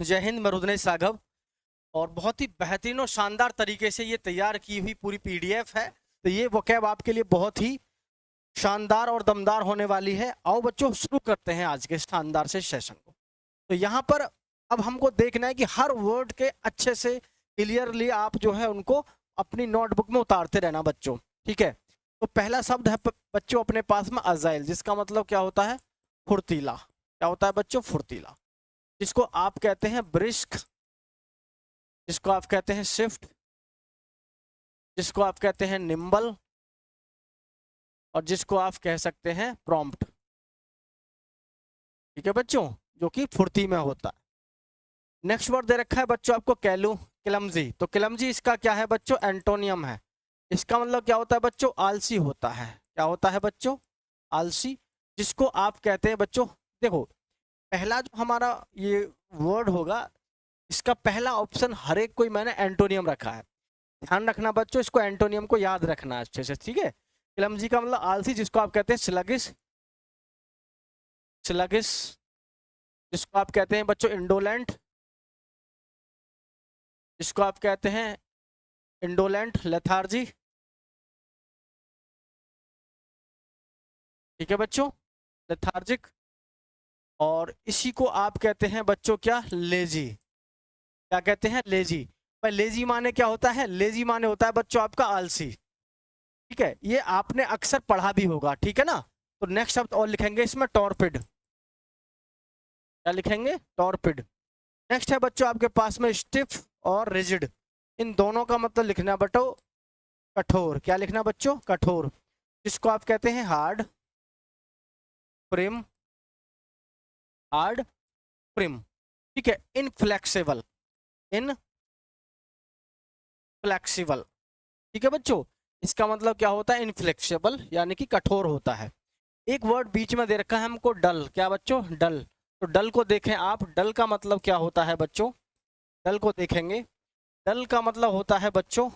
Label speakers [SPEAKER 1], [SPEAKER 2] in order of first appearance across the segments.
[SPEAKER 1] जय हिंद, मैं रुद्रेश राघव। और बहुत ही बेहतरीन और शानदार तरीके से ये तैयार की हुई पूरी पीडीएफ है। तो ये वोकैब आपके लिए बहुत ही शानदार और दमदार होने वाली है। आओ बच्चों, शुरू करते हैं आज के शानदार से सेशन को। तो यहाँ पर अब हमको देखना है कि हर वर्ड के अच्छे से क्लियरली आप जो है उनको अपनी नोटबुक में उतारते रहना बच्चों, ठीक है। तो पहला शब्द है बच्चों अपने पास में अजाइल, जिसका मतलब क्या होता है? फुर्तीला। क्या होता है बच्चों? फुर्तीला। जिसको आप कहते हैं ब्रिस्क, जिसको आप कहते हैं शिफ्ट, जिसको आप कहते हैं निम्बल, और जिसको आप कह सकते हैं प्रॉम्प्ट। ठीक है बच्चों, जो कि फुर्ती में होता है। नेक्स्ट वर्ड दे रखा है बच्चों आपको क्लमजी। तो क्लमजी इसका क्या है बच्चों? एंटोनियम है। इसका मतलब क्या होता है बच्चों? आलसी होता है। क्या होता है बच्चों? आलसी। जिसको आप कहते हैं बच्चों, देखो पहला जो हमारा ये वर्ड होगा, इसका पहला ऑप्शन हर एक कोई मैंने एंटोनियम रखा है। ध्यान रखना बच्चों, इसको एंटोनियम को याद रखना अच्छे से, ठीक है। क्लमजी का मतलब आलसी, जिसको आप कहते हैं स्लगिश, स्लगिश। जिसको आप कहते हैं बच्चों इंडोलेंट, जिसको आप कहते हैं इंडोलेंट लेथार्जी। ठीक है बच्चों, लेथार्जिक। और इसी को आप कहते हैं बच्चों क्या? लेजी। क्या कहते हैं? लेजी। पर लेजी माने क्या होता है? लेजी माने होता है बच्चों आपका आलसी। ठीक है, ये आपने अक्सर पढ़ा भी होगा, ठीक है ना। तो नेक्स्ट शब्द और लिखेंगे इसमें, टॉर्पिड। क्या लिखेंगे? टॉर्पिड। नेक्स्ट है बच्चों आपके पास में स्टिफ और रिजिड। इन दोनों का मतलब लिखना बच्चों कठोर। क्या लिखना बच्चों? कठोर। जिसको आप कहते हैं हार्ड, प्रिम, हार्ड, प्रिम। ठीक है। Inflexible, inflexible. ठीक है बच्चों, इसका मतलब क्या होता है? इनफ्लेक्सिबल यानी कि कठोर होता है। एक वर्ड बीच में दे रखा है हमको डल। क्या बच्चों? डल। तो डल को देखें आप, डल का मतलब क्या होता है बच्चों? डल को देखेंगे, डल का मतलब होता है बच्चों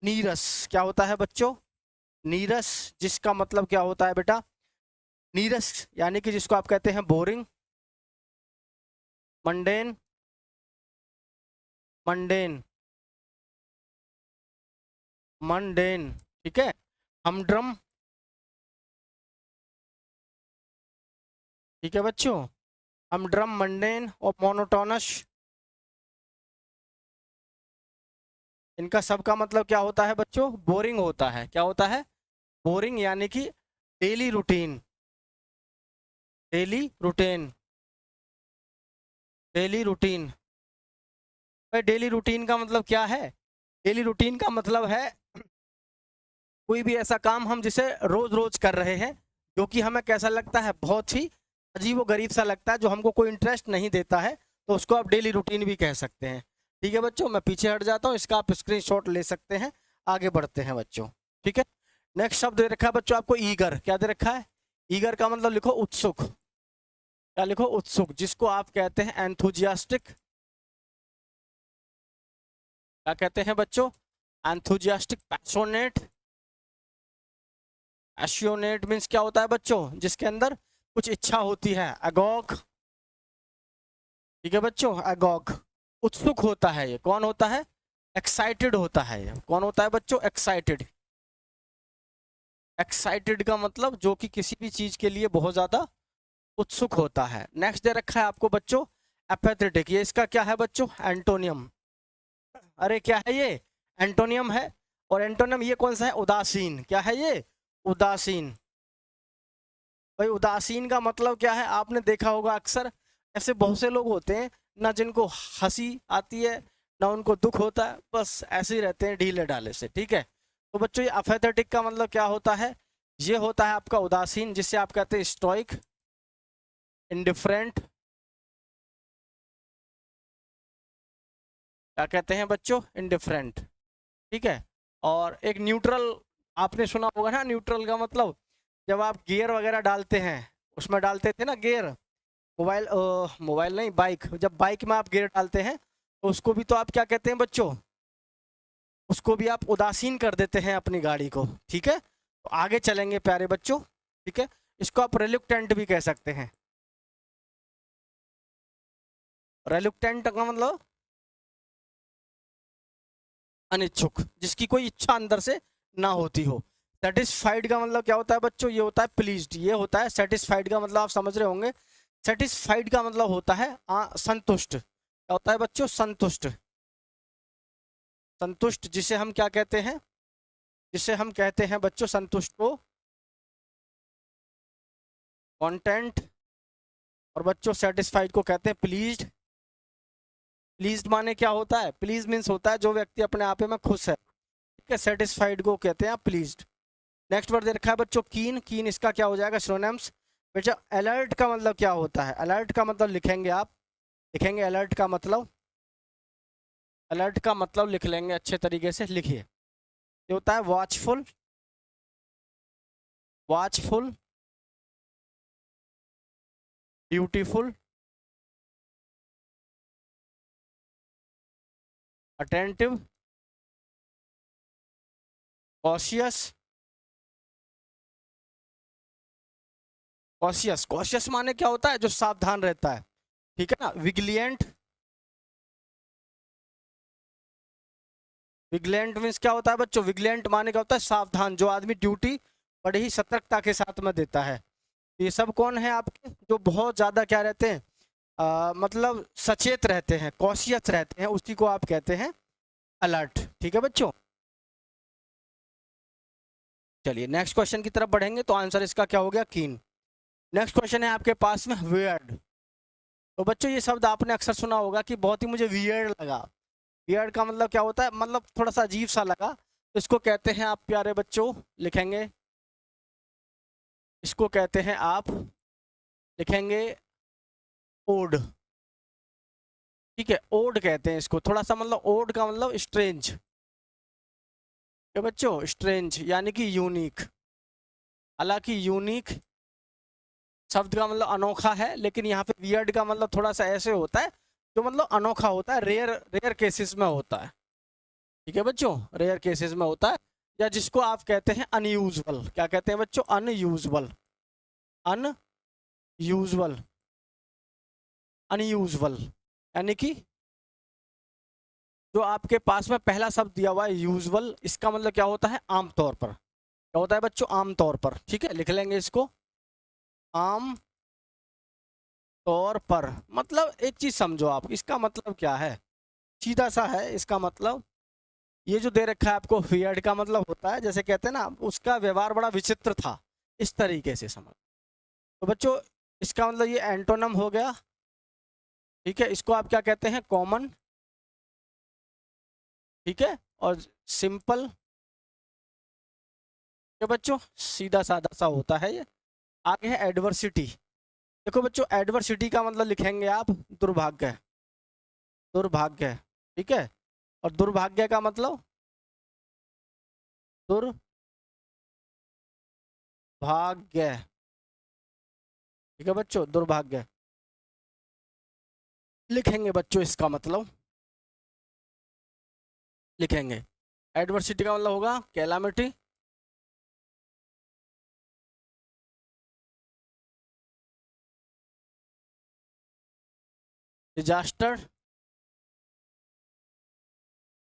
[SPEAKER 1] नीरस। क्या होता है बच्चों? नीरस। जिसका मतलब क्या होता है बेटा? नीरस यानी कि जिसको आप कहते हैं बोरिंग, मंडेन, मंडेन, मंडेन। ठीक है। हमड्रम। ठीक है बच्चों, हमड्रम, मंडेन और मोनोटोनस। इनका सबका मतलब क्या होता है बच्चों? बोरिंग होता है। क्या होता है? बोरिंग यानी कि daily routine, daily routine, daily routine. भाई डेली रूटीन का मतलब क्या है? डेली रूटीन का मतलब है कोई भी ऐसा काम हम जिसे रोज रोज कर रहे हैं, जो कि हमें कैसा लगता है? बहुत ही अजीब गरीब सा लगता है, जो हमको कोई इंटरेस्ट नहीं देता है, तो उसको आप डेली रूटीन भी कह सकते हैं। ठीक है बच्चों, मैं पीछे हट जाता हूँ, इसका आप स्क्रीनशॉट ले सकते हैं। आगे बढ़ते हैं बच्चों, ठीक है। नेक्स्ट शब्द दे रखा है बच्चों आपको ईगर। क्या दे रखा है? ईगर का मतलब लिखो उत्सुक। क्या लिखो? उत्सुक। जिसको आप कहते हैं एंथुजियास्टिक। क्या कहते हैं बच्चों? Enthusiastic, passionate. एशियोनेट मीन्स क्या होता है बच्चों? जिसके अंदर कुछ इच्छा होती है। अगॉग। ठीक है बच्चों, अगॉग। उत्सुक होता है ये। कौन होता है? एक्साइटेड होता है ये। कौन होता है बच्चों? एक्साइटेड। एक्साइटेड का मतलब जो कि किसी भी चीज के लिए बहुत ज्यादा उत्सुक होता है। नेक्स्ट दे रखा है आपको बच्चों एपेथेटिक। ये इसका क्या है बच्चों? एंटोनियम। अरे क्या है ये? एंटोनियम है। और एंटोनियम ये कौन सा है? उदासीन। क्या है ये? उदासीन। भाई उदासीन का मतलब क्या है? आपने देखा होगा अक्सर ऐसे बहुत से लोग होते हैं ना, जिनको हंसी आती है ना उनको दुख होता है, बस ऐसे ही रहते हैं ढीले ढाले से। ठीक है। तो बच्चों ये अपेथेटिक का मतलब क्या होता है? ये होता है आपका उदासीन, जिससे आप कहते हैं स्टोइक, इंडिफरेंट। क्या कहते हैं बच्चों? इंडिफरेंट। ठीक है। और एक न्यूट्रल, आपने सुना होगा ना, न्यूट्रल का मतलब जब आप गियर वगैरह डालते हैं, उसमें डालते थे ना गियर, मोबाइल मोबाइल नहीं, बाइक, जब बाइक में आप गियर डालते हैं तो उसको भी तो आप क्या कहते हैं बच्चों? उसको भी आप उदासीन कर देते हैं अपनी गाड़ी को। ठीक है। तो आगे चलेंगे प्यारे बच्चों, ठीक है। इसको आप रिलुक्टेंट भी कह सकते हैं। रेलुक्टेंट का मतलब अनिच्छुक, जिसकी कोई इच्छा अंदर से ना होती हो। सेटिस्फाइड का मतलब क्या होता है बच्चों? ये होता है प्लीज्ड, ये होता है सेटिस्फाइड का मतलब, आप समझ रहे होंगे। सेटिस्फाइड का मतलब होता है संतुष्ट। क्या होता है बच्चों? संतुष्ट। संतुष्ट जिसे हम क्या कहते हैं? जिसे हम कहते हैं बच्चों संतुष्ट को कंटेंट, और बच्चों सेटिस्फाइड को कहते हैं प्लीज्ड। प्लीज्ड माने क्या होता है? प्लीज मीन्स होता है जो व्यक्ति अपने आप में खुश है, ठीक है। सेटिस्फाइड को कहते हैं प्लीज्ड। नेक्स्ट वर्ड दे रखा है बच्चों कीन। कीन इसका क्या हो जाएगा? सिनोनिम्स। बेटा अलर्ट का मतलब क्या होता है? अलर्ट का मतलब लिखेंगे आप, लिखेंगे अलर्ट का मतलब, अलर्ट का मतलब लिख लेंगे अच्छे तरीके से, लिखिए। ये होता है watchful, watchful, beautiful, attentive, cautious. Cautious, cautious माने क्या होता है? जो सावधान रहता है, ठीक है ना। विजिलेंट, विजिलेंट मीन्स क्या होता है बच्चों? विजिलेंट माने क्या होता है? सावधान, जो आदमी ड्यूटी बड़े ही सतर्कता के साथ में देता है। ये सब कौन है आपके? जो बहुत ज्यादा क्या रहते हैं, मतलब सचेत रहते हैं, कॉशियस रहते हैं, उसी को आप कहते हैं अलर्ट, ठीक है बच्चों। चलिए नेक्स्ट क्वेश्चन की तरफ बढ़ेंगे, तो आंसर इसका क्या हो गया? कीन। नेक्स्ट क्वेश्चन है आपके पास में वियर्ड। तो बच्चों ये शब्द आपने अक्सर सुना होगा कि बहुत ही मुझे वियर्ड लगा। वियर्ड का मतलब क्या होता है? मतलब थोड़ा सा अजीब सा लगा, तो इसको कहते हैं आप प्यारे बच्चों, लिखेंगे, इसको कहते हैं आप, लिखेंगे ओड, ठीक है। ओड कहते हैं इसको, थोड़ा सा मतलब ओड का मतलब स्ट्रेंज, क्या बच्चों? स्ट्रेंज यानी कि यूनिक। हालांकि यूनिक शब्द का मतलब अनोखा है, लेकिन यहाँ पे वियर्ड का मतलब थोड़ा सा ऐसे होता है जो मतलब अनोखा होता है, रेयर, रेयर केसेस में होता है, ठीक है बच्चों, रेयर केसेस में होता है। या जिसको आप कहते हैं अनयूजुअल, क्या कहते हैं बच्चों? अनयूजुअल, अनयूजुअल, अनयूजुअल यानी कि जो आपके पास में पहला शब्द दिया हुआ है यूजुअल, इसका मतलब क्या होता है? आमतौर पर। क्या होता है बच्चों? आमतौर पर, ठीक है। लिख लेंगे इसको, आम तौर पर। मतलब एक चीज समझो आप, इसका मतलब क्या है? सीधा सा है इसका मतलब। ये जो दे रखा है आपको वियर्ड का मतलब होता है, जैसे कहते हैं ना, उसका व्यवहार बड़ा विचित्र था, इस तरीके से समझ। तो बच्चों इसका मतलब ये एंटोनम हो गया, ठीक है। इसको आप क्या कहते हैं? कॉमन, ठीक है। और सिंपल, क्या बच्चों? सीधा साधा सा होता है ये। आगे है एडवर्सिटी। देखो बच्चों एडवर्सिटी का मतलब लिखेंगे आप दुर्भाग्य, दुर्भाग्य, ठीक है। और दुर्भाग्य का मतलब दुर्भाग्य, ठीक है बच्चों, दुर्भाग्य लिखेंगे बच्चों, इसका मतलब लिखेंगे। एडवर्सिटी का मतलब होगा कैलामिटी, डिजास्टर,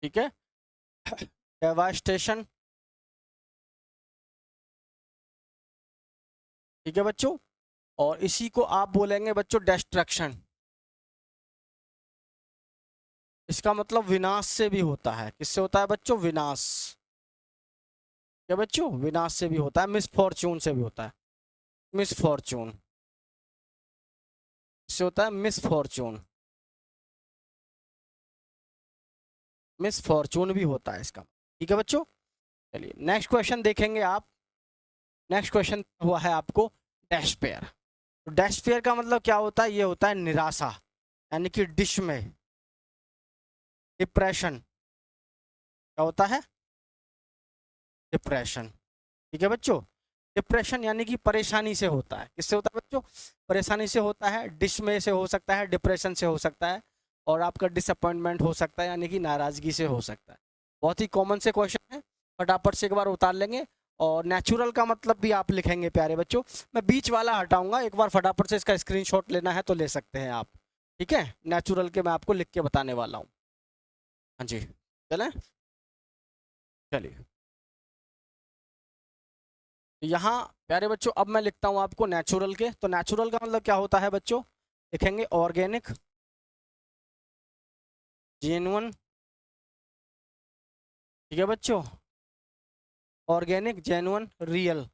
[SPEAKER 1] ठीक है, डेवास्टेशन, ठीक है बच्चों। और इसी को आप बोलेंगे बच्चों डिस्ट्रक्शन। इसका मतलब विनाश से भी होता है। किससे होता है बच्चों? विनाश, क्या बच्चों? विनाश से भी होता है, मिसफॉर्चून से भी होता है, मिसफॉर्चून से होता है, मिसफॉर्चून, मिसफॉर्चून भी होता है इसका, ठीक है बच्चों। चलिए नेक्स्ट क्वेश्चन देखेंगे आप। नेक्स्ट क्वेश्चन हुआ है आपको डेस्पेयर। तो डेस्पेयर का मतलब क्या होता है? ये होता है निराशा, यानी कि डिसमय, डिप्रेशन, क्या होता है? डिप्रेशन, ठीक है बच्चों। डिप्रेशन यानी कि परेशानी से होता है। किससे होता है बच्चों? परेशानी से होता है, डिसमय से हो सकता है, डिप्रेशन से हो सकता है, और आपका डिसअपॉइंटमेंट हो सकता है, यानी कि नाराजगी से हो सकता है। बहुत ही कॉमन से क्वेश्चन है, फटाफट से एक बार उतार लेंगे। और नेचुरल का मतलब भी आप लिखेंगे प्यारे बच्चों। मैं बीच वाला हटाऊंगा, एक बार फटाफट से इसका स्क्रीनशॉट लेना है तो ले सकते हैं आप। ठीक है, नेचुरल के मैं आपको लिख के बताने वाला हूँ। हाँ जी, चलें, चलिए यहाँ प्यारे बच्चों अब मैं लिखता हूँ आपको नेचुरल के। तो नेचुरल का मतलब क्या होता है बच्चों, लिखेंगे ऑर्गेनिक, जेन्युइन, ठीक है बच्चों, ऑर्गेनिक, जेन्युइन, रियल,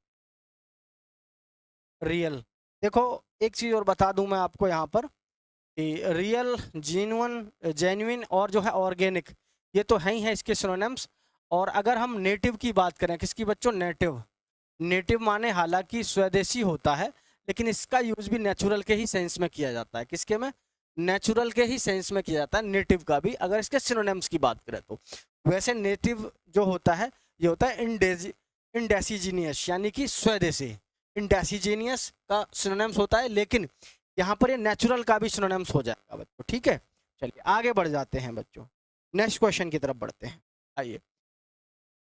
[SPEAKER 1] रियल। देखो एक चीज़ और बता दूं मैं आपको यहाँ पर कि रियल, जेन्युइन, जेन्युइन और जो है ऑर्गेनिक, ये तो है ही है इसके सिनोनिम्स। और अगर हम नेटिव की बात करें, किसकी बच्चों, नेटिव, नेटिव माने हालांकि स्वदेशी होता है, लेकिन इसका यूज भी नेचुरल के ही सेंस में किया जाता है। किसके में, नेचुरल के ही सेंस में किया जाता है नेटिव का भी, अगर इसके सिनोनिम्स की बात करें तो। वैसे नेटिव जो होता है ये होता है इंडेसिजीनियस, यानी कि स्वदेशी। इंडेसिजीनियस का सिनोनिम्स होता है, लेकिन यहाँ पर ये नेचुरल का भी सिनोनिम्स हो जाएगा बच्चों। ठीक है, चलिए आगे बढ़ जाते हैं बच्चों, नेक्स्ट क्वेश्चन की तरफ बढ़ते हैं। आइए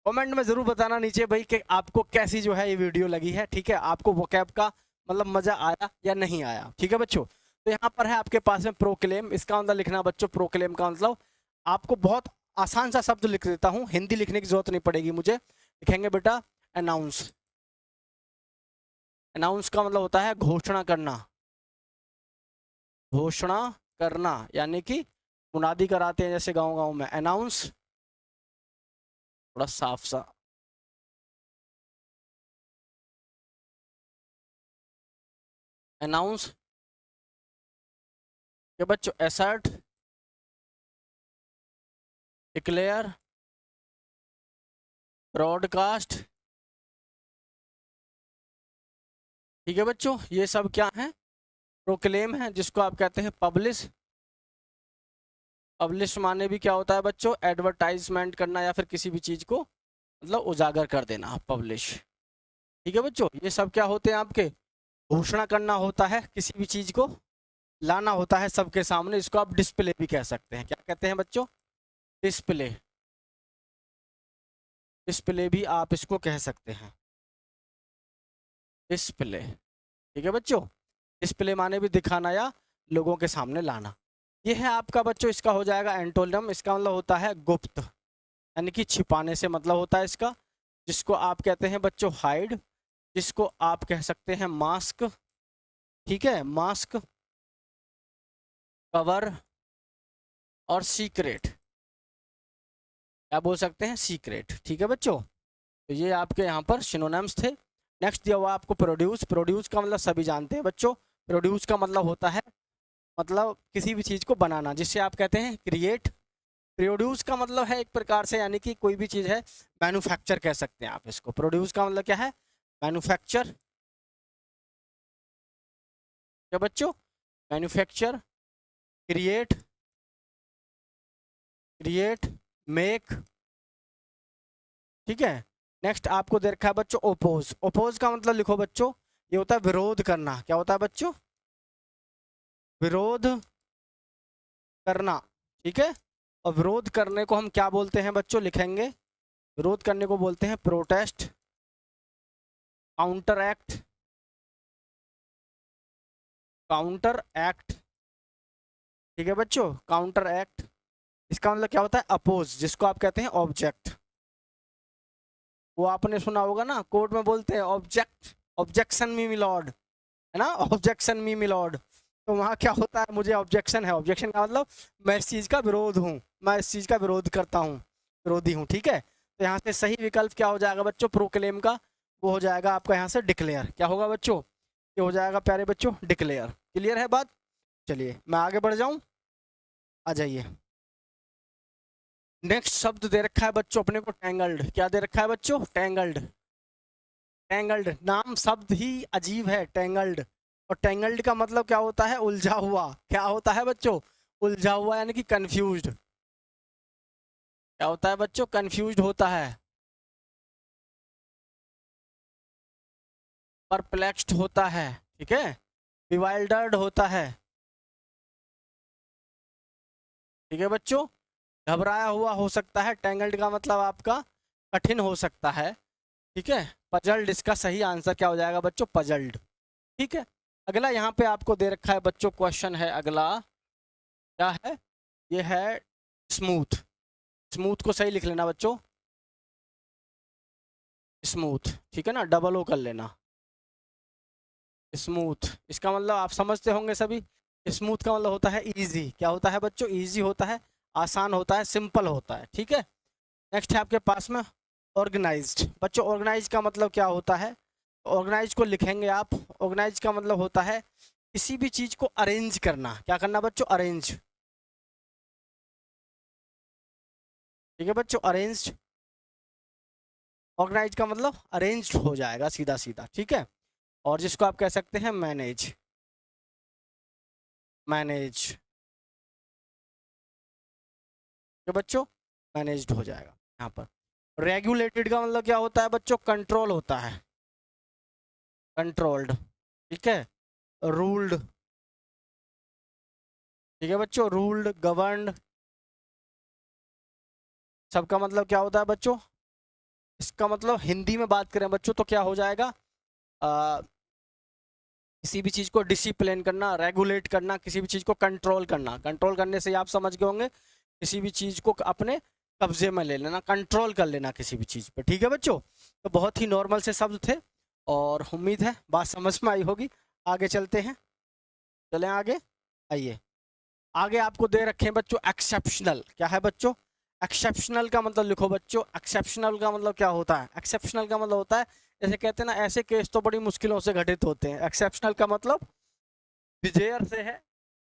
[SPEAKER 1] कमेंट में जरूर बताना नीचे भाई कि आपको कैसी जो है ये वीडियो लगी है। ठीक है, आपको वोकैब का मतलब मजा आया या नहीं आया। ठीक है बच्चों, तो यहाँ पर है आपके पास में प्रोक्लेम, इसका मतलब लिखना बच्चों, प्रोक्लेम का मतलब आपको बहुत आसान सा शब्द लिख देता हूँ, हिंदी लिखने की जरूरत नहीं पड़ेगी मुझे। लिखेंगे बेटा अनाउंस। अनाउंस का मतलब होता है घोषणा करना, घोषणा करना, यानी कि मुनादी कराते हैं जैसे गांव गांव में, अनाउंस। थोड़ा साफ सा, अनाउंस के बच्चों, असर्ट, डिक्लेयर, ब्रॉडकास्ट। ठीक है बच्चों, ये सब क्या है, प्रोक्लेम है, जिसको आप कहते हैं पब्लिश। पब्लिश माने भी क्या होता है बच्चों, एडवर्टाइजमेंट करना या फिर किसी भी चीज को मतलब उजागर कर देना, पब्लिश। ठीक है बच्चों, ये सब क्या होते हैं आपके, घोषणा करना होता है, किसी भी चीज को लाना होता है सबके सामने, इसको आप डिस्प्ले भी कह सकते हैं। क्या कहते हैं बच्चों, डिस्प्ले, डिस्प्ले भी आप इसको कह सकते हैं, डिस्प्ले। ठीक है बच्चों, डिस्प्ले माने भी दिखाना या लोगों के सामने लाना। ये है आपका बच्चों, इसका हो जाएगा एंटोनिम, इसका मतलब होता है गुप्त, यानी कि छिपाने से मतलब होता है इसका, जिसको आप कहते हैं बच्चों हाइड, जिसको आप कह सकते हैं मास्क। ठीक है, मास्क, कवर और सीक्रेट, क्या बोल सकते हैं, सीक्रेट। ठीक है बच्चों, तो ये आपके यहाँ पर सिनोनिम्स थे। नेक्स्ट दिया हुआ आपको प्रोड्यूस। प्रोड्यूस का मतलब सभी जानते हैं बच्चों, प्रोड्यूस का मतलब होता है मतलब किसी भी चीज़ को बनाना, जिससे आप कहते हैं क्रिएट। प्रोड्यूस का मतलब है एक प्रकार से, यानी कि कोई भी चीज़ है, मैन्युफैक्चर कह सकते हैं आप इसको। प्रोड्यूस का मतलब क्या है, मैन्युफैक्चर। क्या बच्चों, मैन्युफैक्चर, क्रिएट, क्रिएट, मेक। ठीक है, नेक्स्ट आपको दे रखा है बच्चों ओपोज। ओपोज का मतलब लिखो बच्चों, ये होता है विरोध करना। क्या होता है बच्चों, विरोध करना। ठीक है, और विरोध करने को हम क्या बोलते हैं बच्चों, लिखेंगे, विरोध करने को बोलते हैं protest, counter act, counter act. ठीक है बच्चों, काउंटर एक्ट, इसका मतलब क्या होता है, अपोज, जिसको आप कहते हैं ऑब्जेक्ट। वो आपने सुना होगा ना, कोर्ट में बोलते हैं ऑब्जेक्ट, ऑब्जेक्शन मी मिलॉर्ड, है ना, ऑब्जेक्शन मी मिलॉर्ड। तो वहाँ क्या होता है, मुझे ऑब्जेक्शन है। ऑब्जेक्शन का मतलब मैं इस चीज़ का विरोध हूँ, मैं इस चीज़ का विरोध करता हूँ, विरोधी हूँ। ठीक है, तो यहाँ से सही विकल्प क्या हो जाएगा बच्चों, प्रोक्लेम का, वो हो जाएगा आपका यहाँ से डिक्लेयर। क्या होगा बच्चों, ये हो जाएगा प्यारे बच्चों डिक्लेयर। क्लियर है बात, चलिए मैं आगे बढ़ जाऊँ, आ जाइए। नेक्स्ट शब्द दे रखा है बच्चों अपने को टैंगल्ड। क्या दे रखा है बच्चों, टैंगल्ड। टैंगल्ड नाम शब्द ही अजीब है, टैंगल्ड। और टैंगल्ड का मतलब क्या होता है, उलझा हुआ। क्या होता है बच्चों, उलझा हुआ, यानी कि कंफ्यूज्ड। क्या होता है बच्चों, कंफ्यूज्ड होता है, परप्लेक्स्ड होता है। ठीक है, बिवाइल्डर्ड होता है। ठीक है बच्चों, घबराया हुआ हो सकता है। टैंगल्ड का मतलब आपका कठिन हो सकता है। ठीक है, पजल्ड, इसका सही आंसर क्या हो जाएगा बच्चों, पजल्ड। ठीक है, अगला यहाँ पे आपको दे रखा है बच्चों, क्वेश्चन है अगला, क्या है, ये है स्मूथ। स्मूथ को सही लिख लेना बच्चों, स्मूथ, ठीक है ना, डबल ओ कर लेना, स्मूथ। इसका मतलब आप समझते होंगे सभी, स्मूथ का मतलब होता है इजी। क्या होता है बच्चों, इजी होता है, आसान होता है, सिंपल होता है, ठीक है। नेक्स्ट है आपके पास में ऑर्गेनाइज्ड। बच्चों ऑर्गेनाइज का मतलब क्या होता है, ऑर्गेनाइज को लिखेंगे आप, ऑर्गेनाइज का मतलब होता है किसी भी चीज को अरेंज करना। क्या करना बच्चों, अरेंज, ठीक है बच्चों, अरेंज्ड। ऑर्गेनाइज का मतलब अरेंज्ड हो जाएगा सीधा सीधा, ठीक है। और जिसको आप कह सकते हैं मैनेज, मैनेज, तो बच्चों मैनेज्ड हो जाएगा यहाँ पर। रेगुलेटेड का मतलब क्या होता है बच्चों, कंट्रोल होता है, कंट्रोल्ड, ठीक है। रूल्ड, ठीक है बच्चों, रूल्ड, गवर्नड, सबका मतलब क्या होता है बच्चों। इसका मतलब हिंदी में बात करें बच्चों तो क्या हो जाएगा, आ, किसी भी चीज को डिसिप्लिन करना, रेगुलेट करना, किसी भी चीज को कंट्रोल करना। कंट्रोल करने से ही आप समझ गए होंगे, किसी भी चीज को अपने कब्जे में ले लेना, कंट्रोल कर लेना किसी भी चीज पे, ठीक है बच्चों। तो बहुत ही नॉर्मल से शब्द थे और उम्मीद है बात समझ में आई होगी। आगे चलते हैं, चलें आगे, आइए। आगे आपको दे रखे हैं बच्चों एक्सेप्शनल। क्या है बच्चों, एक्सेप्शनल का मतलब लिखो बच्चों। एक्सेप्शनल का मतलब क्या होता है, एक्सेप्शनल का मतलब होता है, जैसे कहते हैं ना, ऐसे केस तो बड़ी मुश्किलों से घटित होते हैं। एक्सेप्शनल का मतलब विजेयर से है,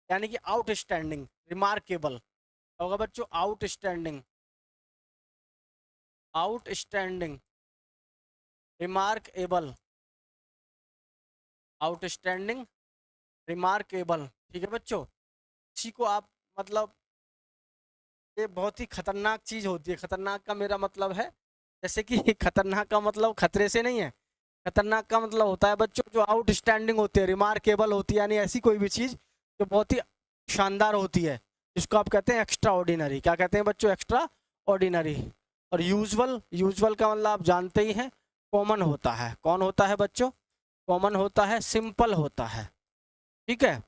[SPEAKER 1] यानी कि आउटस्टैंडिंग, रिमार्केबल होगा बच्चों, outstanding, outstanding, remarkable, outstanding, remarkable, ठीक है बच्चों। इसी को आप मतलब, ये बहुत ही खतरनाक चीज होती है। खतरनाक का मेरा मतलब है, जैसे कि खतरनाक का मतलब खतरे से नहीं है, खतरनाक का मतलब होता है बच्चों जो आउटस्टैंडिंग होती है, रिमार्केबल होती है, यानी ऐसी कोई भी चीज जो बहुत ही शानदार होती है, जिसको आप कहते हैं एक्स्ट्रा ऑर्डिनरी। क्या कहते हैं बच्चों, एक्स्ट्रा ऑर्डिनरी। और यूजुअल, यूजुअल का मतलब आप जानते ही हैं, कॉमन होता है। कौन होता है बच्चों, कॉमन होता है, सिंपल होता है, ठीक है।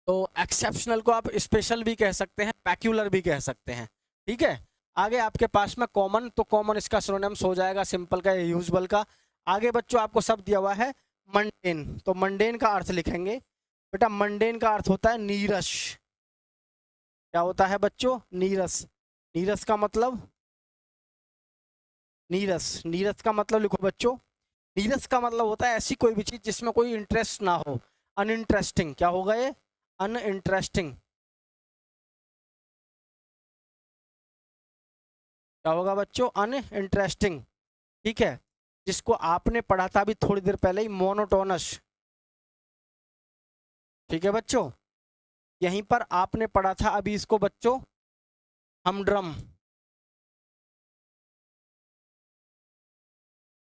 [SPEAKER 1] तो एक्सेप्शनल को आप स्पेशल भी कह सकते हैं, पैक्यूलर भी कह सकते हैं, ठीक है। आगे आपके पास में कॉमन, तो कॉमन इसका सिनोनिम्स हो जाएगा सिंपल का या यूजुअल का। आगे बच्चों आपको शब्द दिया हुआ है मंडेन, तो मंडेन का अर्थ लिखेंगे बेटा। मंडेन का अर्थ होता है नीरस। क्या होता है बच्चों, नीरस। नीरस का मतलब, नीरस, नीरस का मतलब लिखो बच्चों। नीरस का मतलब होता है ऐसी कोई भी चीज जिसमें कोई इंटरेस्ट ना हो, अनइंटरेस्टिंग। क्या होगा ये, अनइंटरेस्टिंग। क्या होगा बच्चों, अनइंटरेस्टिंग, ठीक है। जिसको आपने पढ़ा था अभी थोड़ी देर पहले ही, मोनोटोनस, ठीक है बच्चों। यहीं पर आपने पढ़ा था अभी इसको बच्चों, हमड्रम,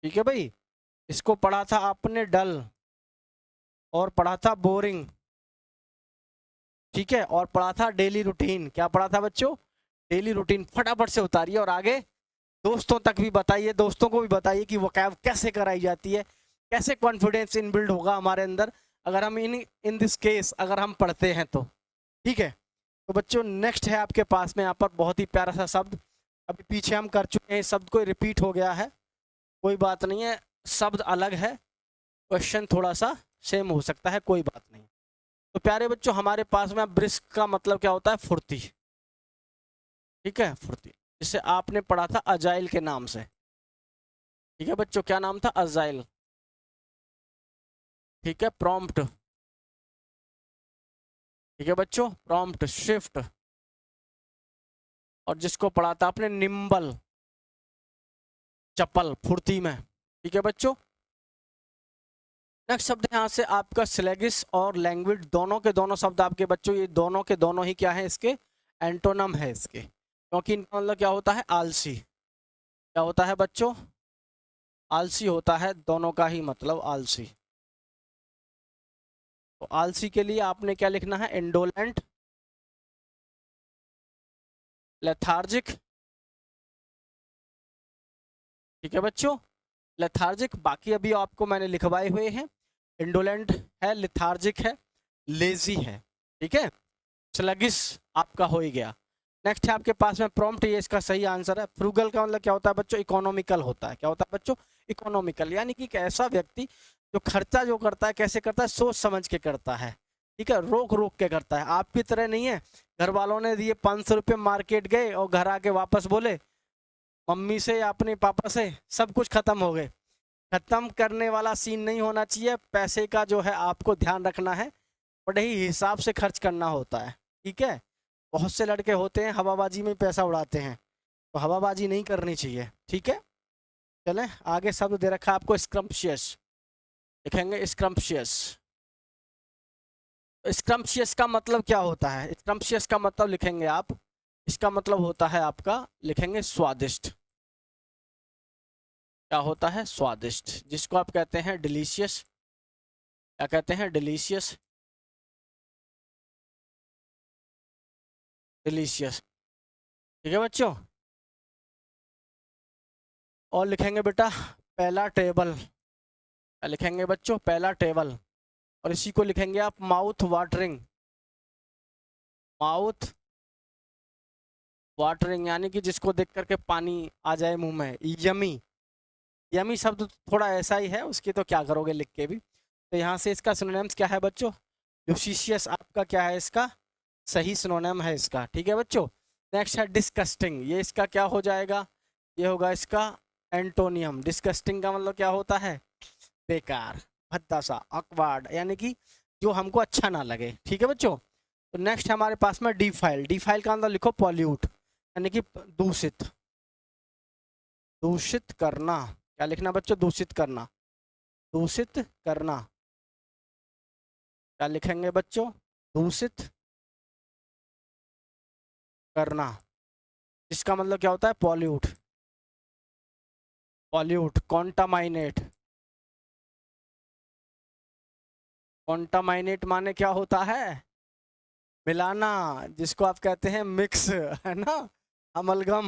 [SPEAKER 1] ठीक है भाई। इसको पढ़ा था आपने डल, और पढ़ा था बोरिंग, ठीक है। और पढ़ा था डेली रूटीन। क्या पढ़ा था बच्चों, डेली रूटीन। फटाफट से उतारिए और आगे दोस्तों तक भी बताइए, दोस्तों को भी बताइए कि वो कैसे कराई जाती है, कैसे कॉन्फिडेंस इनबिल्ड होगा हमारे अंदर अगर हम इन दिस केस अगर हम पढ़ते हैं तो, ठीक है। तो बच्चों नेक्स्ट है आपके पास में यहाँ पर बहुत ही प्यारा सा शब्द, अभी पीछे हम कर चुके हैं, शब्द कोई रिपीट हो गया है, कोई बात नहीं है, शब्द अलग है, क्वेश्चन थोड़ा सा सेम हो सकता है, कोई बात नहीं। तो प्यारे बच्चों हमारे पास में ब्रिस्क का मतलब क्या होता है, फुर्ती, ठीक है, फुर्ती, जिसे आपने पढ़ा था अजाइल के नाम से, ठीक है बच्चों। क्या नाम था, अजाइल, ठीक है। प्रॉम्प्ट, ठीक है बच्चों, प्रॉम्प्ट, शिफ्ट। और जिसको पढ़ा था आपने निम्बल, चपल, फुर्ती में, ठीक है बच्चों। नेक्स्ट शब्द यहाँ से आपका स्लैगिश और लैंग्विड, दोनों के दोनों शब्द आपके बच्चों, ये दोनों के दोनों ही क्या है, इसके एंटोनम है इसके, क्योंकि इनका मतलब क्या होता है, आलसी। क्या होता है बच्चों, आलसी होता है, दोनों का ही मतलब आलसी। तो आलसी के लिए आपने क्या लिखना है, इंडोलेंट, लेथार्जिक, ठीक है बच्चों, लेथार्जिक। बाकी अभी आपको मैंने लिखवाए हुए हैं, इंडोलेंट है, लेथार्जिक है, लेजी है, ठीक है। स्लगिश आपका हो ही गया। नेक्स्ट है आपके पास में प्रॉम्प्ट, ये इसका सही आंसर है। फ्रूगल का मतलब क्या होता है बच्चों? इकोनॉमिकल होता है। क्या होता है बच्चों? इकोनॉमिकल, यानी कि एक ऐसा व्यक्ति जो खर्चा जो करता है कैसे करता है? सोच समझ के करता है, ठीक है, रोक रोक के करता है। आपकी तरह नहीं है, घर वालों ने दिए 500 रुपये, मार्केट गए और घर आके वापस बोले मम्मी से या अपने पापा से, सब कुछ खत्म हो गए। खत्म करने वाला सीन नहीं होना चाहिए। पैसे का जो है आपको ध्यान रखना है, बड़े ही हिसाब से खर्च करना होता है, ठीक है। बहुत से लड़के होते हैं हवाबाजी में पैसा उड़ाते हैं, तो हवाबाजी नहीं करनी चाहिए, ठीक है। चलें आगे, शब्द दे रखा है आपको स्क्रम्पशियस, लिखेंगे स्क्रम्पशियस। स्क्रम्पशियस का मतलब क्या होता है? स्क्रम्पशियस का मतलब लिखेंगे आप, इसका मतलब होता है आपका, लिखेंगे स्वादिष्ट। क्या होता है? स्वादिष्ट, जिसको आप कहते हैं डिलीशियस। क्या कहते हैं? डिलीशियस, डिलीशियस, ठीक है बच्चों। और लिखेंगे बेटा पहला टेबल। क्या लिखेंगे बच्चों? पहला टेबल। और इसी को लिखेंगे आप माउथ वाटरिंग, माउथ वाटरिंग, यानी कि जिसको देख करके पानी आ जाए मुंह में। यमी, यमी शब्द थोड़ा ऐसा ही है, उसकी तो क्या करोगे लिख के भी। तो यहाँ से इसका सिनोनिम्स क्या है बच्चों? ल्यूसिशियस आपका क्या है? इसका सही सिनोनिम है इसका, ठीक है बच्चों। नेक्स्ट है डिस्कस्टिंग, ये इसका क्या हो जाएगा? ये होगा इसका एंटोनियम। डिस्कस्टिंग का मतलब क्या होता है? बेकार, भद्दा सा, ऑकवर्ड, यानी कि जो हमको अच्छा ना लगे, ठीक है बच्चों। तो नेक्स्ट है हमारे पास में डिफाइल। डिफाइल का मतलब लिखो पॉल्यूट, यानी कि दूषित, दूषित करना। क्या लिखना बच्चों? दूषित करना, दूषित करना। क्या लिखेंगे बच्चों? दूषित करना, इसका मतलब क्या होता है? Pollute, pollute, कॉन्टामाइनेट। कॉन्टामाइनेट माने क्या होता है? मिलाना, जिसको आप कहते हैं मिक्स, है ना, अमलगम,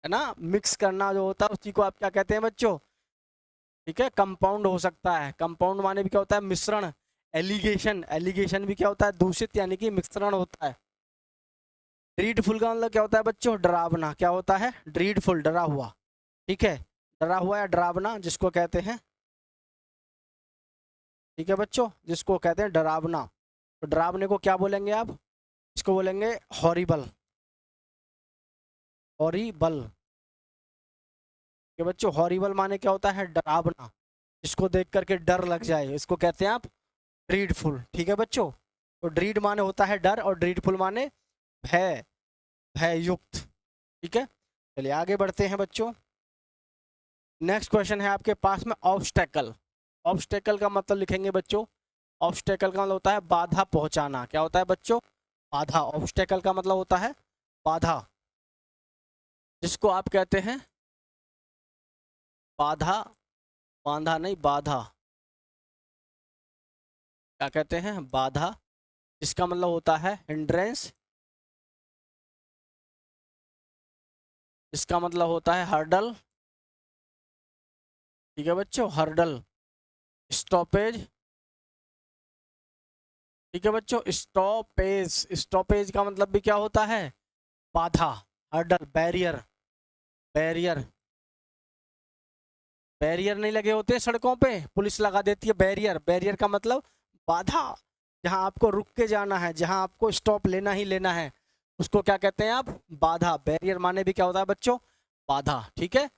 [SPEAKER 1] है ना, मिक्स करना जो होता है उसी को आप क्या कहते हैं बच्चों? ठीक है, कंपाउंड हो सकता है। कंपाउंड माने भी क्या होता है? मिश्रण। एलिगेशन, एलिगेशन भी क्या होता है? दूषित, यानी कि मिश्रण होता है। ड्रीडफुल का मतलब क्या होता है बच्चों? डरावना। क्या होता है? ड्रीडफुल, डरा हुआ, ठीक है, डरा हुआ या डरावना जिसको कहते हैं, ठीक है बच्चों, जिसको कहते हैं डरावना। तो डरावने को क्या बोलेंगे आप? इसको बोलेंगे हॉरिबल, हॉरिबल, कि बच्चों हॉरिबल माने क्या होता है? डरावना, जिसको देख करके डर लग जाए, इसको कहते हैं आप ड्रीडफुल, ठीक है बच्चों। तो ड्रीड माने होता है डर, और ड्रीडफुल माने भय, भययुक्त, ठीक है। चलिए आगे बढ़ते हैं बच्चों। नेक्स्ट क्वेश्चन है आपके पास में ऑब्स्टेकल। ऑब्स्टेकल का मतलब लिखेंगे बच्चों, ऑब्स्टेकल का मतलब होता है बाधा पहुंचाना। क्या होता है बच्चों? बाधा। ऑब्स्टेकल का मतलब होता है बाधा, जिसको आप कहते हैं बाधा, बांधा नहीं, बाधा। क्या कहते हैं? बाधा, जिसका मतलब होता है हिंड्रेंस, इसका मतलब होता है हर्डल, ठीक है बच्चों, हर्डल। स्टॉपेज, ठीक है बच्चों, स्टॉपेज, स्टॉपेज का मतलब भी क्या होता है? बाधा, हर्डल, बैरियर, बैरियर। बैरियर नहीं लगे होते सड़कों पे, पुलिस लगा देती है बैरियर। बैरियर का मतलब बाधा, जहां आपको रुक के जाना है, जहां आपको स्टॉप लेना ही लेना है, उसको क्या कहते हैं आप? बाधा। बैरियर माने भी क्या होता है बच्चों? बाधा, ठीक है।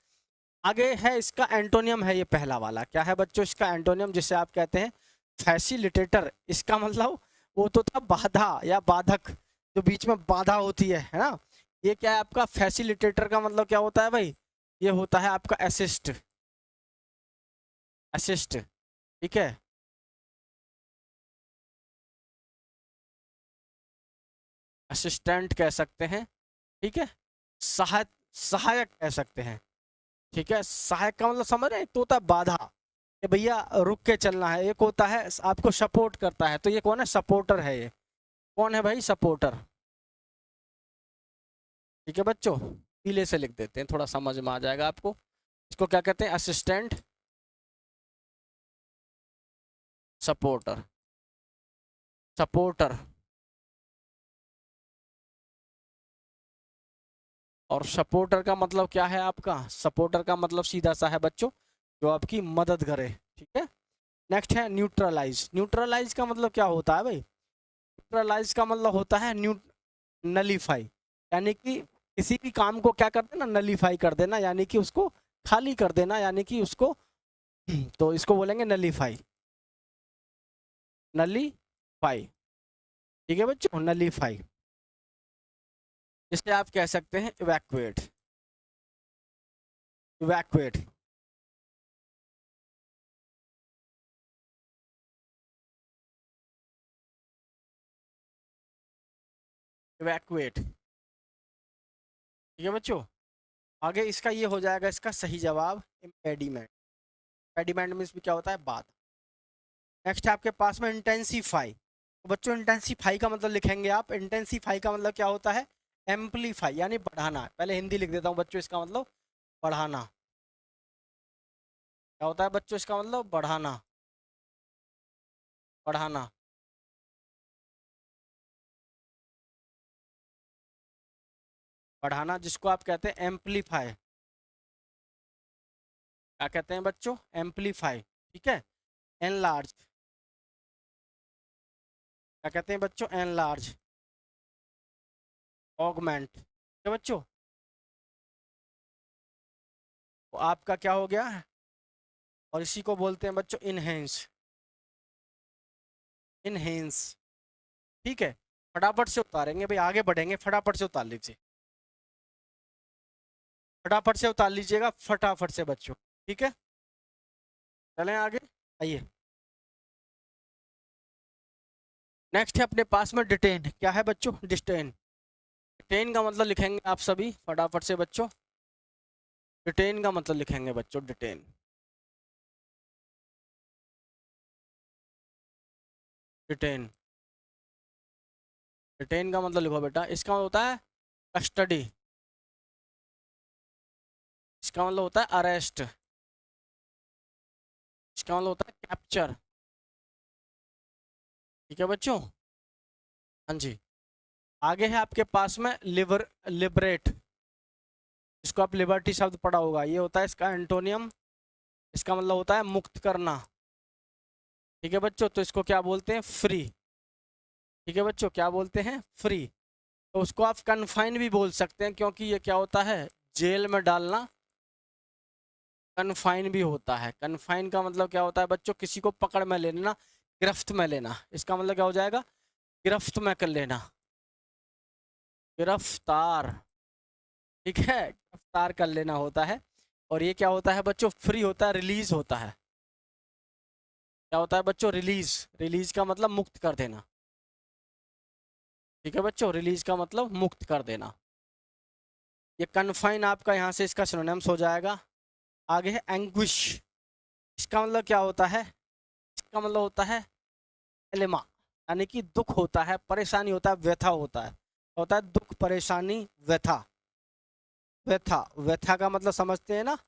[SPEAKER 1] आगे है इसका एंटोनियम है ये पहला वाला। क्या है बच्चों इसका एंटोनियम? जिसे आप कहते हैं फैसिलिटेटर। इसका मतलब वो तो था बाधा या बाधक, जो बीच में बाधा होती है ना। ये क्या है आपका? फैसिलिटेटर का मतलब क्या होता है भाई? ये होता है आपका असिस्ट, असिस्ट, ठीक है। असिस्टेंट कह सकते हैं, ठीक है। सहायक, सहायक कह सकते हैं, ठीक है। सहायक का मतलब समझ रहे हैं? एक तो होता है बाधा, कि भैया रुक के चलना है। एक होता है आपको सपोर्ट करता है, तो ये कौन है? सपोर्टर है। ये कौन है भाई? सपोर्टर, ठीक है बच्चों। पीले से लिख देते हैं, थोड़ा समझ में आ जाएगा आपको। इसको क्या कहते हैं? असिस्टेंट, सपोर्टर, सपोर्टर, और सपोर्टर का मतलब क्या है आपका? सपोर्टर का मतलब सीधा सा है बच्चों, जो आपकी मदद करे। ठीक है, नेक्स्ट है न्यूट्रलाइज। न्यूट्रलाइज का मतलब क्या होता है भाई? न्यूट्रलाइज का मतलब होता है नलीफाई, यानी कि किसी भी काम को क्या कर देना, नलीफाई कर देना, यानी कि उसको खाली कर देना, यानी कि उसको तो इसको बोलेंगे नलीफाई। नलीफाई, ठीक है बच्चों, नलीफाई। इसे आप कह सकते हैं इवैक्यूएट। इवैक्यूएट, इवैक्यूएट, ठीक है बच्चों। आगे इसका ये हो जाएगा, इसका सही जवाब इम्पेडिमेंट। इम्पेडिमेंट मीन्स भी क्या होता है? बात। नेक्स्ट है आपके पास में इंटेंसीफाई। तो बच्चों इंटेंसीफाई का मतलब लिखेंगे आप, इंटेंसीफाई का मतलब क्या होता है? एम्पलीफाई, यानी बढ़ाना। पहले हिंदी लिख देता हूँ बच्चों, इसका मतलब बढ़ाना। क्या होता है बच्चों इसका मतलब? बढ़ाना, बढ़ाना। बढ़ाना जिसको आप कहते हैं एम्पलीफाई। क्या कहते हैं बच्चों? एम्पलीफाई, ठीक है। एनलार्ज, क्या कहते हैं बच्चों? एनलार्ज, ऑगमेंट, ठीक है बच्चों। तो आपका क्या हो गया? और इसी को बोलते हैं बच्चों इनहेंस। इनहेंस, ठीक है। फटाफट से उतारेंगे भाई, आगे बढ़ेंगे, फटाफट से उतार लीजिए, फटाफट से उतार लीजिएगा, फटाफट से बच्चों, ठीक है। चलें आगे, आइए। नेक्स्ट है अपने पास में डिटेन। क्या है बच्चों? डिटेन। डिटेन का मतलब लिखेंगे आप सभी फटाफट से बच्चों। डिटेन का मतलब लिखेंगे बच्चों, डिटेन। डिटेन, डिटेन का मतलब लिखो बेटा, इसका मतलब होता है कस्टडी, इसका मतलब होता है अरेस्ट, इसका मतलब होता है कैप्चर, ठीक है बच्चों। हाँ जी। आगे है आपके पास में लिबरेट, इसको आप लिबर्टी शब्द पढ़ा होगा, ये होता है इसका एंटोनियम। इसका मतलब होता है मुक्त करना, ठीक है बच्चों। तो इसको क्या बोलते हैं? फ्री, ठीक है बच्चों, क्या बोलते हैं? फ्री। तो उसको आप कन्फाइन भी बोल सकते हैं, क्योंकि ये क्या होता है? जेल में डालना कन्फाइन भी होता है। कन्फाइन का मतलब क्या होता है बच्चों? किसी को पकड़ में लेना, गिरफ्त में लेना। इसका मतलब क्या हो जाएगा? गिरफ्त में कर लेना, गिरफ्तार, ठीक है, गिरफ्तार कर लेना होता है। और ये क्या होता है बच्चों? फ्री होता है, रिलीज होता है। क्या होता है बच्चों? रिलीज। रिलीज का मतलब मुक्त कर देना, ठीक है बच्चों, रिलीज का मतलब मुक्त कर देना। ये कन्फाइन आपका यहाँ से इसका सिनोनिम्स हो जाएगा। आगे है एंग्विश। इसका मतलब क्या होता है? इसका मतलब होता है एलिमा, यानी कि दुख होता है, परेशानी होता है, व्यथा होता है। होता है दुख, परेशानी, व्यथा। व्यथा, व्यथा का मतलब समझते हैं ना?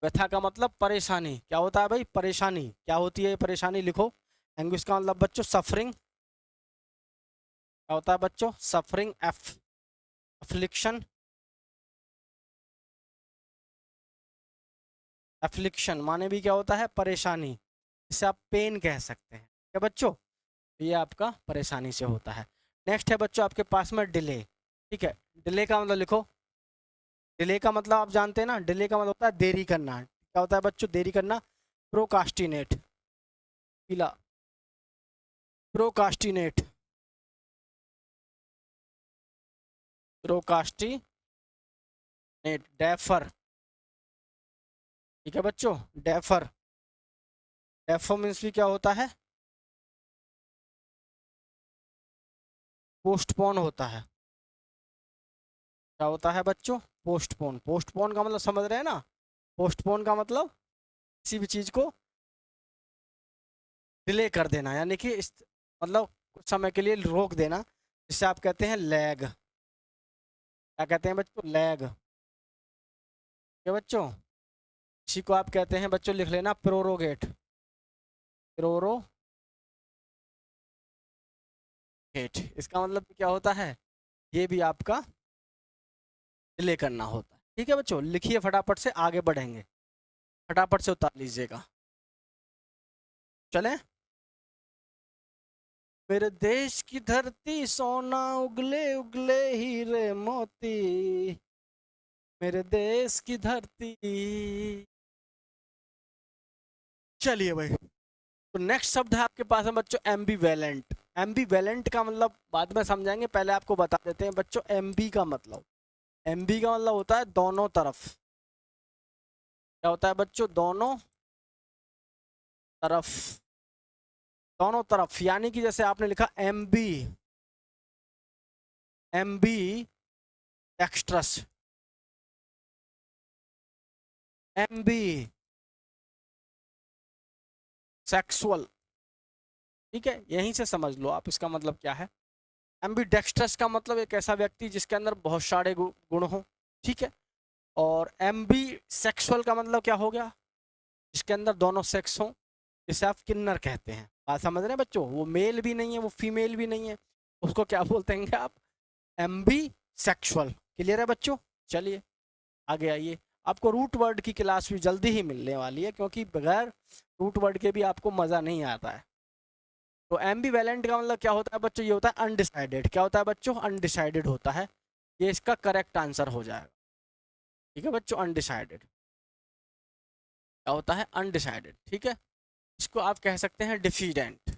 [SPEAKER 1] व्यथा का मतलब परेशानी। क्या होता है भाई? परेशानी। क्या होती है ये परेशानी? लिखो। एंग्विश का मतलब बच्चों सफरिंग। क्या होता है बच्चों? Suffering, affliction. एफ्लिक्शन माने भी क्या होता है? परेशानी। इसे आप पेन कह सकते हैं, क्या बच्चों? ये आपका परेशानी से होता है। नेक्स्ट है बच्चों आपके पास में डिले, ठीक है। डिले का मतलब लिखो। डिले का मतलब आप जानते हैं ना? डिले का मतलब होता है देरी करना। क्या होता है बच्चों? देरी करना। प्रोकास्टिनेट, पीला, प्रोकास्टिनेट, प्रोकास्टिनेट, डेफर, ठीक है बच्चों, डेफर। डेफर मीन्स भी क्या होता है? पोस्टपोन होता है। क्या होता है बच्चों? पोस्टपोन। पोस्टपोन का मतलब समझ रहे हैं ना? पोस्टपोन का मतलब किसी भी चीज को डिले कर देना, यानी कि इस मतलब कुछ समय के लिए रोक देना, जिसे आप कहते हैं लैग। क्या कहते हैं बच्चों? लैग, क्या बच्चों? इसी को आप कहते हैं बच्चों, लिख लेना, प्रोरोगेट। प्रोरोगेट, इसका मतलब क्या होता है? ये भी आपका डिले करना होता है। ठीक है बच्चों, लिखिए फटाफट से, आगे बढ़ेंगे, फटाफट से उतार लीजिएगा। चलें। मेरे देश की धरती सोना उगले उगले हीरे मोती, मेरे देश की धरती। चलिए भाई, तो नेक्स्ट शब्द है आपके पास है बच्चों एम्बीवेलेंट। एम्बीवेलेंट का मतलब बाद में समझाएंगे, पहले आपको बता देते हैं बच्चों एमबी का मतलब। एमबी का मतलब होता है दोनों तरफ। क्या होता है बच्चों? दोनों तरफ। दोनों तरफ यानी कि जैसे आपने लिखा एमबी, एमबी एक्स्ट्रस, एमबी सेक्सुअल। ठीक है, यहीं से समझ लो आप इसका मतलब क्या है। एम्बीडेक्स्ट्रस का मतलब एक ऐसा व्यक्ति जिसके अंदर बहुत सारे गुण हो। ठीक है, और एम्बी सेक्सुअल का मतलब क्या हो गया? जिसके अंदर दोनों सेक्स हो, जिसे आप किन्नर कहते हैं। बात समझ रहे हैं बच्चों? वो मेल भी नहीं है, वो फीमेल भी नहीं है, उसको क्या बोलते हैं आप? एम्बी सेक्सुअल। क्लियर है बच्चों? चलिए आगे आइए। आपको रूट वर्ड की क्लास भी जल्दी ही मिलने वाली है, क्योंकि बगैर रूट वर्ड के भी आपको मज़ा नहीं आता है। तो एम्बीवेलेंट का मतलब क्या होता है बच्चों? ये होता है अनडिसाइडेड। क्या होता है बच्चों? अनडिसाइडेड होता है। ये इसका करेक्ट आंसर हो जाएगा। ठीक है बच्चों, अनडिसाइडेड क्या होता है? अनडिसाइडेड। ठीक है, इसको आप कह सकते हैं diffident,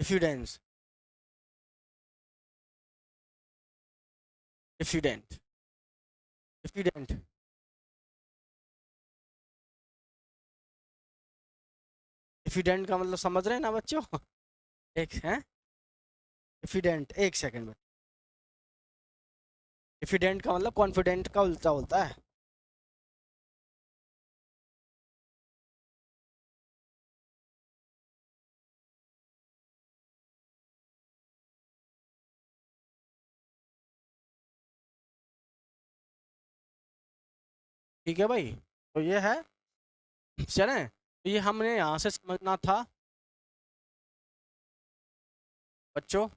[SPEAKER 1] diffidence, diffident, diffident. Diffident का मतलब समझ रहे हैं ना बच्चों? एक है डिफिडेंट, एक सेकंड में। डिफिडेंट का मतलब कॉन्फिडेंट का उल्टा होता है। ठीक है भाई, तो ये है। चलें, तो ये हमने यहाँ से समझना था बच्चों।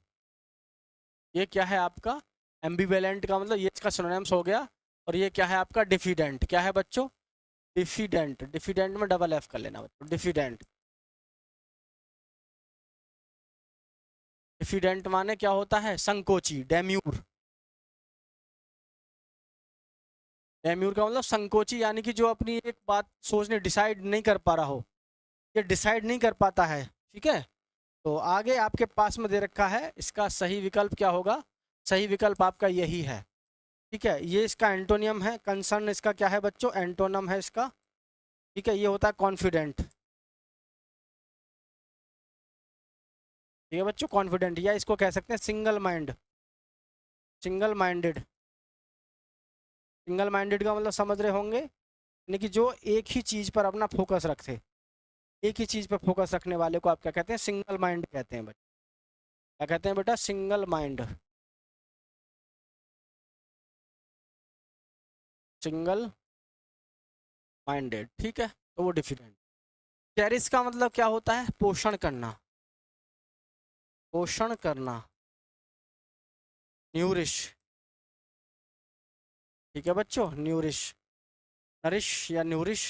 [SPEAKER 1] ये क्या है आपका? एम्बिवेलेंट का मतलब ये इसका सिनोनिम्स हो गया। और ये क्या है आपका? डिफिडेंट। क्या है बच्चों? डिफिडेंट। डिफिडेंट में डबल एफ कर लेना बच्चों, डिफिडेंट। डिफिडेंट माने क्या होता है? संकोची, डेम्यूर। डेम्यूर का मतलब संकोची, यानी कि जो अपनी एक बात सोचने डिसाइड नहीं कर पा रहा हो, ये डिसाइड नहीं कर पाता है। ठीक है, तो आगे आपके पास में दे रखा है, इसका सही विकल्प क्या होगा? सही विकल्प आपका यही है। ठीक है, ये इसका एंटोनियम है। कंसर्न इसका क्या है बच्चों? एंटोनम है इसका। ठीक है, ये होता है कॉन्फिडेंट। ठीक है बच्चों, कॉन्फिडेंट, या इसको कह सकते हैं single mind, single minded. Single minded का मतलब समझ रहे होंगे, यानी कि जो एक ही चीज़ पर अपना फोकस रखते, एक ही चीज़ पर फोकस रखने वाले को आप क्या कहते हैं? सिंगल माइंड कहते हैं। क्या कहते हैं बेटा? Single mind, single minded. ठीक है, तो वो डिफिडेंट। चेरिश का मतलब क्या होता है? पोषण करना, पोषण करना, न्यूरिश। ठीक है बच्चों, न्यूरिश, नरिश या न्यूरिश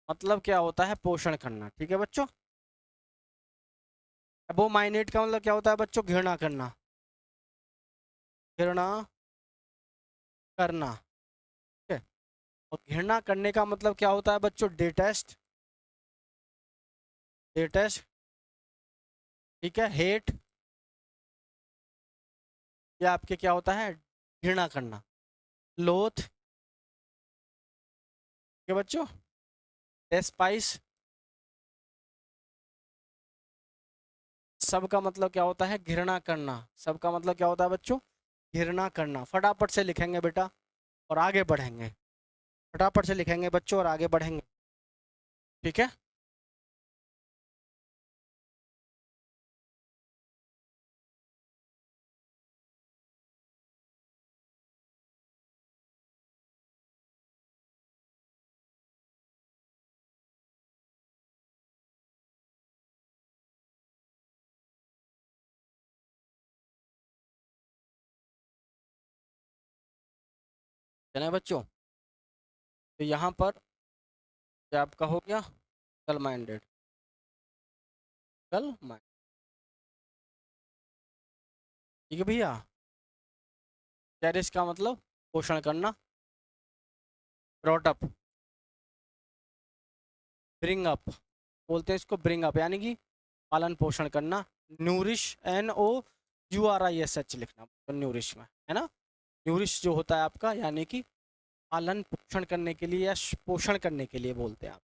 [SPEAKER 1] मतलब क्या होता है? पोषण करना। ठीक है बच्चों। एबोमाइनेट का मतलब क्या होता है बच्चों? घृणा करना, घृणा करना। ठीक है, और घृणा करने का मतलब क्या होता है बच्चों? Detest, detest. ठीक है, हेट, या आपके क्या होता है? घृणा करना, लोथ। ठीक है बच्चों, डेस्पाइस। सबका मतलब क्या होता है? घृणा करना। सबका मतलब क्या होता है बच्चों? घृणा करना। फटाफट से लिखेंगे बेटा और आगे बढ़ेंगे, फटाफट से लिखेंगे बच्चों और आगे बढ़ेंगे। ठीक है। चले बच्चों, तो यहाँ पर क्या आपका हो गया, कल माइंडेड, कल माइंड, ठीक है भैया। चेरिश का मतलब पोषण करना, ब्रॉट अप, ब्रिंग अप, बोलते हैं इसको ब्रिंग अप, यानी कि पालन पोषण करना। न्यूरिश, NOURISH लिखना तो न्यूरिश में, है ना। न्यूरिश जो होता है आपका, यानी कि पालन पोषण करने के लिए या पोषण करने के लिए बोलते हैं आप।